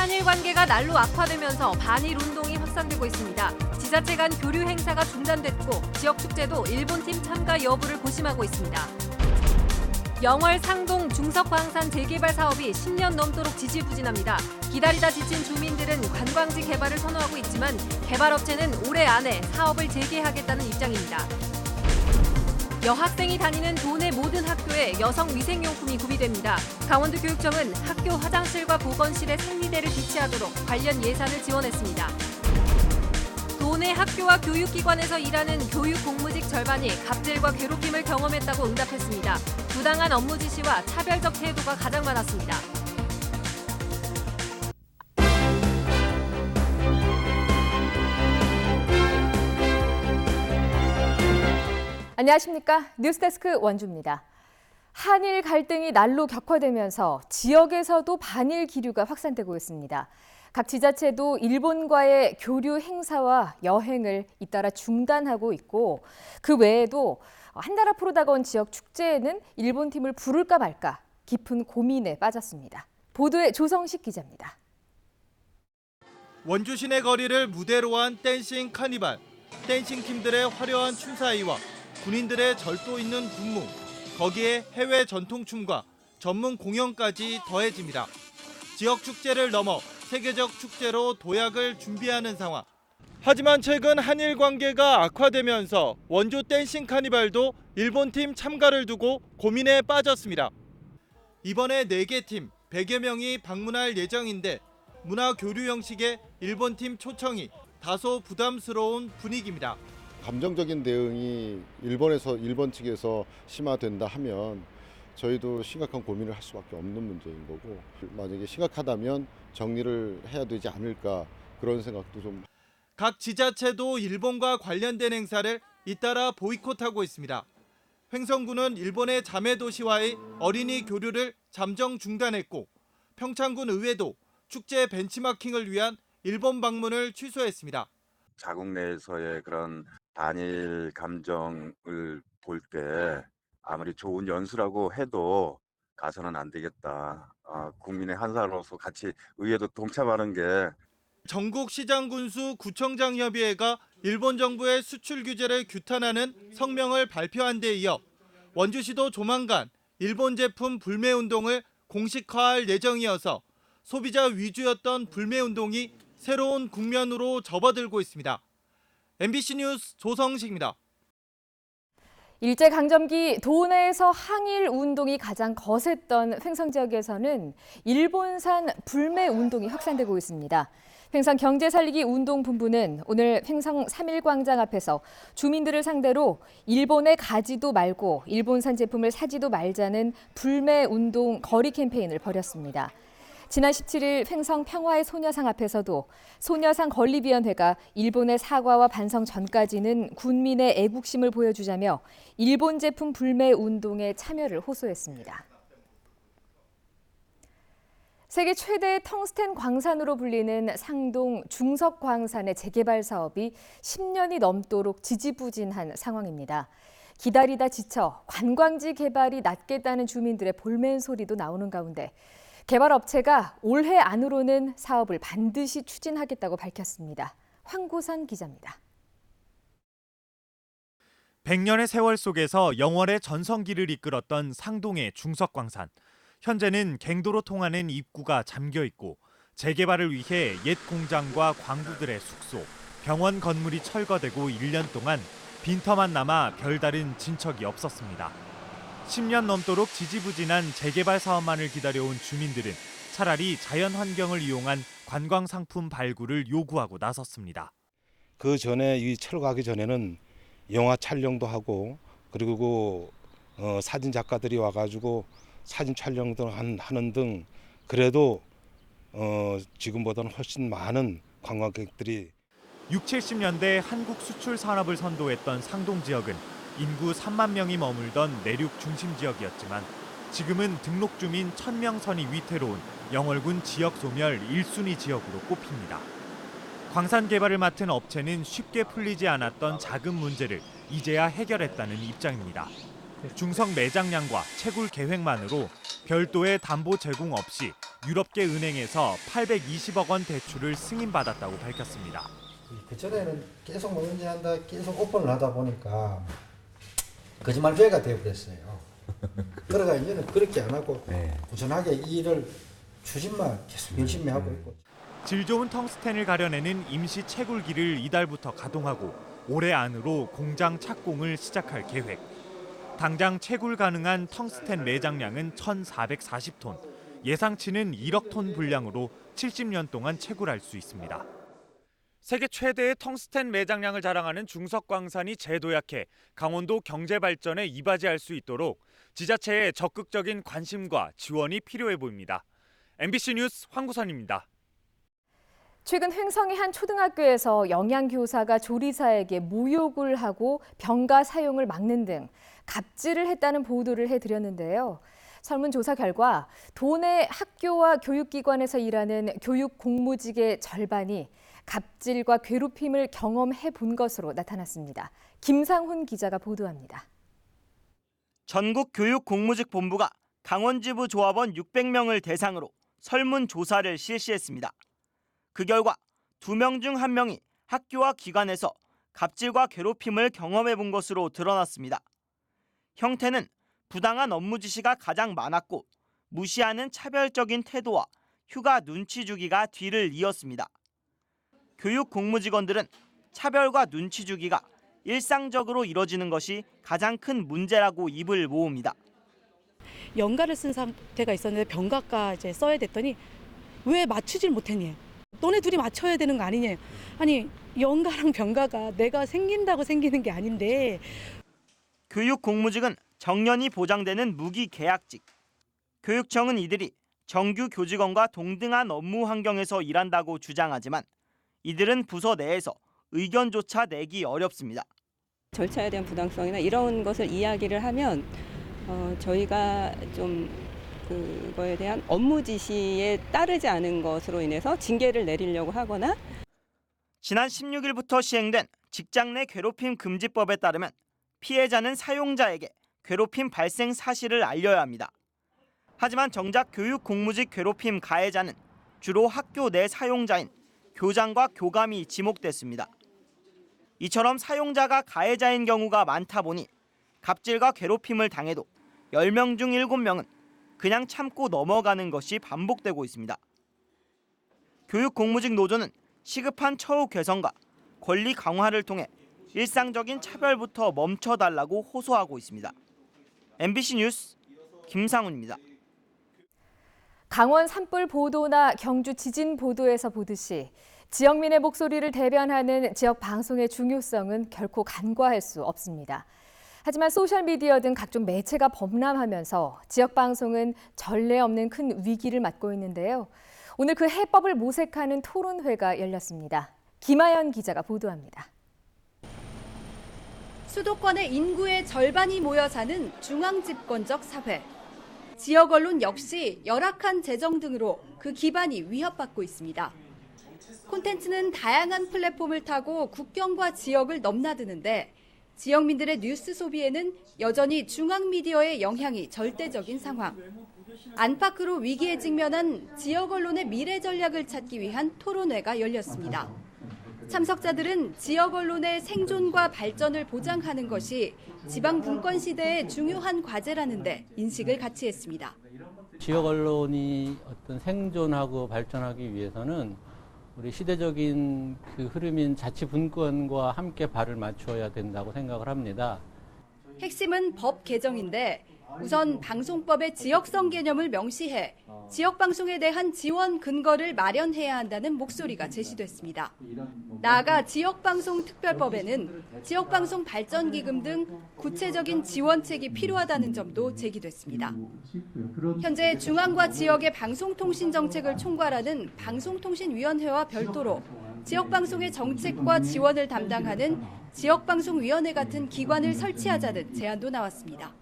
한일 관계가 날로 악화되면서 반일 운동이 확산되고 있습니다. 지자체 간 교류 행사가 중단됐고 지역 축제도 일본팀 참가 여부를 고심하고 있습니다. 영월 상동 중석광산 재개발 사업이 10년 넘도록 지지부진합니다. 기다리다 지친 주민들은 관광지 개발을 선호하고 있지만 개발업체는 올해 안에 사업을 재개하겠다는 입장입니다. 여학생이 다니는 도내 모든 학교에 여성 위생용품이 구비됩니다. 강원도교육청은 학교 화장실과 보건실에 생리대를 비치하도록 관련 예산을 지원했습니다. 도내 학교와 교육기관에서 일하는 교육 공무직 절반이 갑질과 괴롭힘을 경험했다고 응답했습니다. 부당한 업무 지시와 차별적 태도가 가장 많았습니다. 안녕하십니까? 뉴스데스크 원주입니다. 한일 갈등이 날로 격화되면서 지역에서도 반일 기류가 확산되고 있습니다. 각 지자체도 일본과의 교류 행사와 여행을 잇따라 중단하고 있고 그 외에도 한 달 앞으로 다가온 지역 축제에는 일본 팀을 부를까 말까 깊은 고민에 빠졌습니다. 보도에 조성식 기자입니다. 원주 시내 거리를 무대로 한 댄싱 카니발, 댄싱 팀들의 화려한 춤사위와 군인들의 절도 있는 군무, 거기에 해외 전통춤과 전문 공연까지 더해집니다. 지역 축제를 넘어 세계적 축제로 도약을 준비하는 상황. 하지만 최근 한일 관계가 악화되면서 원주 댄싱 카니발도 일본팀 참가를 두고 고민에 빠졌습니다. 이번에 4개 팀 100여 명이 방문할 예정인데 문화 교류 형식의 일본팀 초청이 다소 부담스러운 분위기입니다. 감정적인 대응이 일본 측에서 심화된다 하면 저희도 심각한 고민을 할 수밖에 없는 문제인 거고 만약에 심각하다면 정리를 해야 되지 않을까 그런 생각도 좀. 각 지자체도 일본과 관련된 행사를 잇따라 보이콧하고 있습니다. 횡성군은 일본의 자매 도시와의 어린이 교류를 잠정 중단했고 평창군 의회도 축제 벤치마킹을 위한 일본 방문을 취소했습니다. 자국 내에서의 그런 반일 감정을 볼 때 아무리 좋은 연수라고 해도 가서는 안 되겠다. 국민의 한 사람으로서 같이 의회도 동참하는 게. 전국 시장군수 구청장 협의회가 일본 정부의 수출 규제를 규탄하는 성명을 발표한 데 이어 원주시도 조만간 일본 제품 불매 운동을 공식화할 예정이어서 소비자 위주였던 불매 운동이 새로운 국면으로 접어들고 있습니다. MBC 뉴스 조성식입니다. 일제강점기 도내에서 항일 운동이 가장 거셌던 횡성 지역에서는 일본산 불매 운동이 확산되고 있습니다. 횡성 경제살리기 운동본부는 오늘 횡성 3.1광장 앞에서 주민들을 상대로 일본에 가지도 말고 일본산 제품을 사지도 말자는 불매 운동 거리 캠페인을 벌였습니다. 지난 17일 횡성 평화의 소녀상 앞에서도 소녀상 건립위원회가 일본의 사과와 반성 전까지는 군민의 애국심을 보여주자며 일본 제품 불매 운동에 참여를 호소했습니다. 세계 최대의 텅스텐 광산으로 불리는 상동 중석광산의 재개발 사업이 10년이 넘도록 지지부진한 상황입니다. 기다리다 지쳐 관광지 개발이 낫겠다는 주민들의 볼멘 소리도 나오는 가운데 개발업체가 올해 안으로는 사업을 반드시 추진하겠다고 밝혔습니다. 황구선 기자입니다. 100년의 세월 속에서 영월의 전성기를 이끌었던 상동의 중석광산. 현재는 갱도로 통하는 입구가 잠겨 있고 재개발을 위해 옛 공장과 광부들의 숙소, 병원 건물이 철거되고 1년 동안 빈터만 남아 별다른 진척이 없었습니다. 10년 넘도록 지지부진한 재개발 사업만을 기다려온 주민들은 차라리 자연환경을 이용한 관광 상품 발굴을 요구하고 나섰습니다. 그 전에 이 철거하기 전에는 영화 촬영도 하고 그리고 사진 작가들이 와가지고 사진 촬영도 하는 등 그래도 지금보다는 훨씬 많은 관광객들이. 60, 70년대 한국 수출 산업을 선도했던 상동 지역은 인구 3만 명이 머물던 내륙 중심 지역이었지만 지금은 등록 주민 1,000명 선이 위태로운 영월군 지역 소멸 1순위 지역으로 꼽힙니다. 광산 개발을 맡은 업체는 쉽게 풀리지 않았던 자금 문제를 이제야 해결했다는 입장입니다. 중석 매장량과 채굴 계획만으로 별도의 담보 제공 없이 유럽계 은행에서 820억 원 대출을 승인받았다고 밝혔습니다. 그전에는 계속 뭐든지 한다, 계속 오픈을 하다 보니까 거짓말죄가 되어버렸어요. 그러니까 이제는 그렇게 안 하고 꾸준하게 이 일을 추진만 계속 열심히 하고 있고. 질 좋은 텅스텐을 가려내는 임시 채굴기를 이달부터 가동하고 올해 안으로 공장 착공을 시작할 계획. 당장 채굴 가능한 텅스텐 매장량은 1,440톤, 예상치는 1억 톤 분량으로 70년 동안 채굴할 수 있습니다. 세계 최대의 텅스텐 매장량을 자랑하는 중석광산이 재도약해 강원도 경제 발전에 이바지할 수 있도록 지자체의 적극적인 관심과 지원이 필요해 보입니다. MBC 뉴스 황구선입니다. 최근 횡성의 한 초등학교에서 영양교사가 조리사에게 모욕을 하고 병가 사용을 막는 등 갑질을 했다는 보도를 해드렸는데요. 설문조사 결과 도내 학교와 교육기관에서 일하는 교육 공무직의 절반이 갑질과 괴롭힘을 경험해 본 것으로 나타났습니다. 김상훈 기자가 보도합니다. 전국교육공무직본부가 강원지부 조합원 600명을 대상으로 설문조사를 실시했습니다. 그 결과 2명 중 1명이 학교와 기관에서 갑질과 괴롭힘을 경험해 본 것으로 드러났습니다. 형태는 부당한 업무 지시가 가장 많았고 무시하는 차별적인 태도와 휴가 눈치 주기가 뒤를 이었습니다. 교육 공무직원들은 차별과 눈치 주기가 일상적으로 이뤄지는 것이 가장 큰 문제라고 입을 모읍니다. 연가를 쓴 상태가 있었는데 병가가 이제 써야 됐더니 왜 맞추질 못했니? 너네 둘이 맞춰야 되는 거 아니냐? 아니 연가랑 병가가 내가 생긴다고 생기는 게 아닌데. 교육 공무직은 정년이 보장되는 무기계약직. 교육청은 이들이 정규 교직원과 동등한 업무 환경에서 일한다고 주장하지만 이들은 부서 내에서 의견조차 내기 어렵습니다. 절차에 대한 부당성이나 이런 것을 이야기를 하면 저희가 좀 그거에 대한 업무 지시에 따르지 않은 것으로 인해서 징계를 내리려고 하거나. 지난 16일부터 시행된 직장 내 괴롭힘 금지법에 따르면 피해자는 사용자에게 괴롭힘 발생 사실을 알려야 합니다. 하지만 정작 교육 공무직 괴롭힘 가해자는 주로 학교 내 사용자인 교장과 교감이 지목됐습니다. 이처럼 사용자가 가해자인 경우가 많다 보니 갑질과 괴롭힘을 당해도 10명 중 7명은 그냥 참고 넘어가는 것이 반복되고 있습니다. 교육 공무직 노조는 시급한 처우 개선과 권리 강화를 통해 일상적인 차별부터 멈춰달라고 호소하고 있습니다. MBC 뉴스 김상훈입니다. 강원 산불 보도나 경주 지진 보도에서 보듯이 지역민의 목소리를 대변하는 지역 방송의 중요성은 결코 간과할 수 없습니다. 하지만 소셜미디어 등 각종 매체가 범람하면서 지역 방송은 전례 없는 큰 위기를 맞고 있는데요. 오늘 그 해법을 모색하는 토론회가 열렸습니다. 김아연 기자가 보도합니다. 수도권의 인구의 절반이 모여 사는 중앙집권적 사회. 지역 언론 역시 열악한 재정 등으로 그 기반이 위협받고 있습니다. 콘텐츠는 다양한 플랫폼을 타고 국경과 지역을 넘나드는데 지역민들의 뉴스 소비에는 여전히 중앙미디어의 영향이 절대적인 상황. 안팎으로 위기에 직면한 지역 언론의 미래 전략을 찾기 위한 토론회가 열렸습니다. 참석자들은 지역 언론의 생존과 발전을 보장하는 것이 지방 분권 시대의 중요한 과제라는데 인식을 같이 했습니다. 지역 언론이 어떤 생존하고 발전하기 위해서는 우리 시대적인 그 흐름인 자치 분권과 함께 발을 맞춰야 된다고 생각을 합니다. 핵심은 법 개정인데 우선 방송법의 지역성 개념을 명시해 지역방송에 대한 지원 근거를 마련해야 한다는 목소리가 제시됐습니다. 나아가 지역방송특별법에는 지역방송 발전기금 등 구체적인 지원책이 필요하다는 점도 제기됐습니다. 현재 중앙과 지역의 방송통신 정책을 총괄하는 방송통신위원회와 별도로 지역방송의 정책과 지원을 담당하는 지역방송위원회 같은 기관을 설치하자는 제안도 나왔습니다.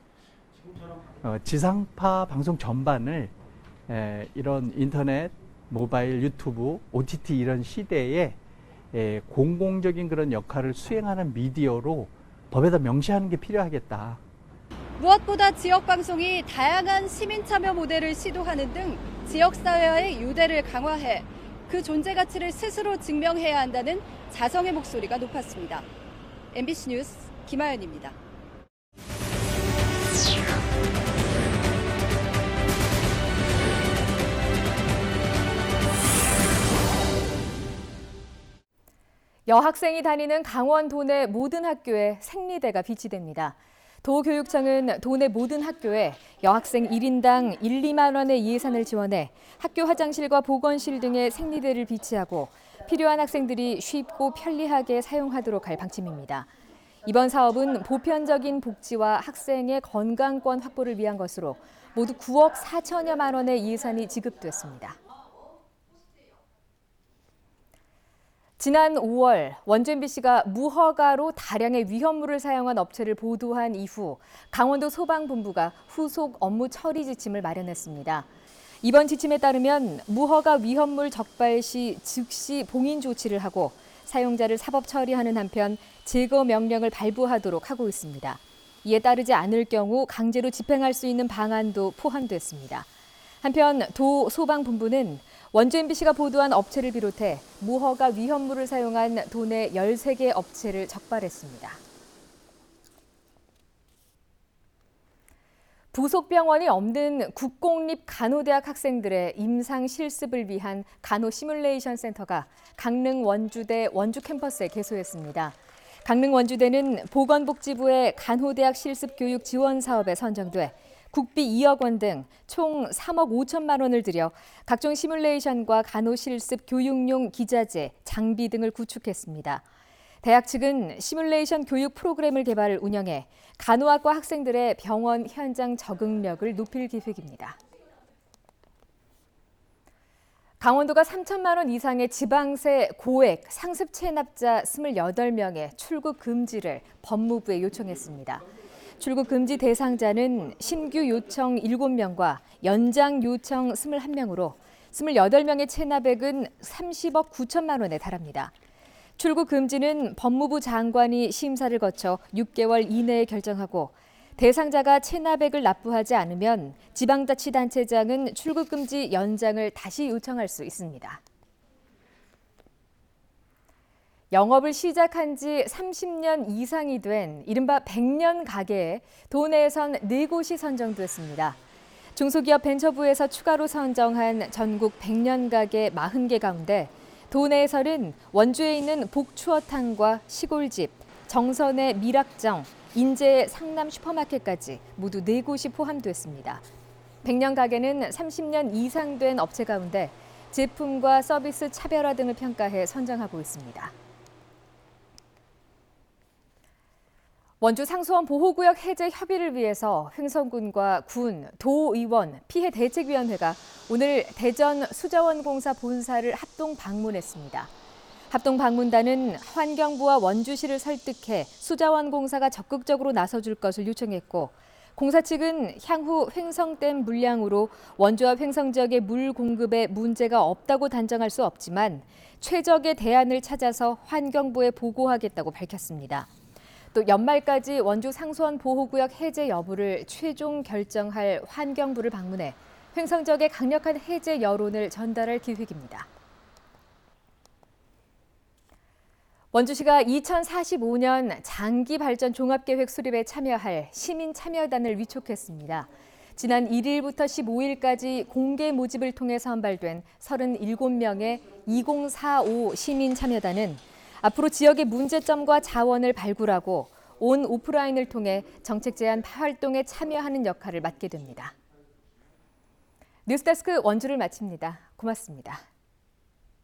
지상파 방송 전반을 이런 인터넷, 모바일, 유튜브, OTT 이런 시대에 공공적인 그런 역할을 수행하는 미디어로 법에다 명시하는 게 필요하겠다. 무엇보다 지역방송이 다양한 시민 참여 모델을 시도하는 등 지역사회와의 유대를 강화해 그 존재 가치를 스스로 증명해야 한다는 자성의 목소리가 높았습니다. MBC 뉴스 김아연입니다. 여학생이 다니는 강원 도내 모든 학교에 생리대가 비치됩니다. 도교육청은 도내 모든 학교에 여학생 1인당 1, 2만 원의 예산을 지원해 학교 화장실과 보건실 등에 생리대를 비치하고 필요한 학생들이 쉽고 편리하게 사용하도록 할 방침입니다. 이번 사업은 보편적인 복지와 학생의 건강권 확보를 위한 것으로 모두 9억 4천여만 원의 예산이 지급됐습니다. 지난 5월 원주 MBC가 무허가로 다량의 위험물을 사용한 업체를 보도한 이후 강원도 소방본부가 후속 업무 처리 지침을 마련했습니다. 이번 지침에 따르면 무허가 위험물 적발 시 즉시 봉인 조치를 하고 사용자를 사법 처리하는 한편 제거 명령을 발부하도록 하고 있습니다. 이에 따르지 않을 경우 강제로 집행할 수 있는 방안도 포함됐습니다. 한편 도 소방본부는 원주 MBC가 보도한 업체를 비롯해 무허가 위험물을 사용한 도내 13개 업체를 적발했습니다. 부속병원이 없는 국공립 간호대학 학생들의 임상 실습을 위한 간호 시뮬레이션 센터가 강릉 원주대 원주 캠퍼스에 개소했습니다. 강릉 원주대는 보건복지부의 간호대학 실습 교육 지원 사업에 선정돼 국비 2억 원 등 총 3억 5천만 원을 들여 각종 시뮬레이션과 간호 실습 교육용 기자재, 장비 등을 구축했습니다. 대학 측은 시뮬레이션 교육 프로그램을 개발 운영해 간호학과 학생들의 병원 현장 적응력을 높일 계획입니다. 강원도가 3천만 원 이상의 지방세 고액 상습 체납자 28명의 출국 금지를 법무부에 요청했습니다. 출국 금지 대상자는 신규 요청 7명과 연장 요청 21명으로 28명의 체납액은 30억 9천만 원에 달합니다. 출국 금지는 법무부 장관이 심사를 거쳐 6개월 이내에 결정하고 대상자가 체납액을 납부하지 않으면 지방자치단체장은 출국 금지 연장을 다시 요청할 수 있습니다. 영업을 시작한 지 30년 이상이 된 이른바 100년 가게에 도내에선 4곳이 선정됐습니다. 중소기업 벤처부에서 추가로 선정한 전국 100년 가게 40개 가운데 도내에서는 원주에 있는 복추어탕과 시골집, 정선의 미락정, 인제의 상남 슈퍼마켓까지 모두 4곳이 포함됐습니다. 100년 가게는 30년 이상 된 업체 가운데 제품과 서비스 차별화 등을 평가해 선정하고 있습니다. 원주 상수원 보호구역 해제 협의를 위해서 횡성군과 군, 도의원, 피해대책위원회가 오늘 대전 수자원공사 본사를 합동 방문했습니다. 합동 방문단은 환경부와 원주시를 설득해 수자원공사가 적극적으로 나서줄 것을 요청했고 공사 측은 향후 횡성댐 물량으로 원주와 횡성 지역의 물 공급에 문제가 없다고 단정할 수 없지만 최적의 대안을 찾아서 환경부에 보고하겠다고 밝혔습니다. 또 연말까지 원주 상수원 보호구역 해제 여부를 최종 결정할 환경부를 방문해 횡성 지역의 강력한 해제 여론을 전달할 계획입니다. 원주시가 2045년 장기발전 종합계획 수립에 참여할 시민참여단을 위촉했습니다. 지난 1일부터 15일까지 공개 모집을 통해 선발된 37명의 2045 시민참여단은 앞으로 지역의 문제점과 자원을 발굴하고 온 오프라인을 통해 정책 제안 활동에 참여하는 역할을 맡게 됩니다. 뉴스데스크 원주를 마칩니다. 고맙습니다.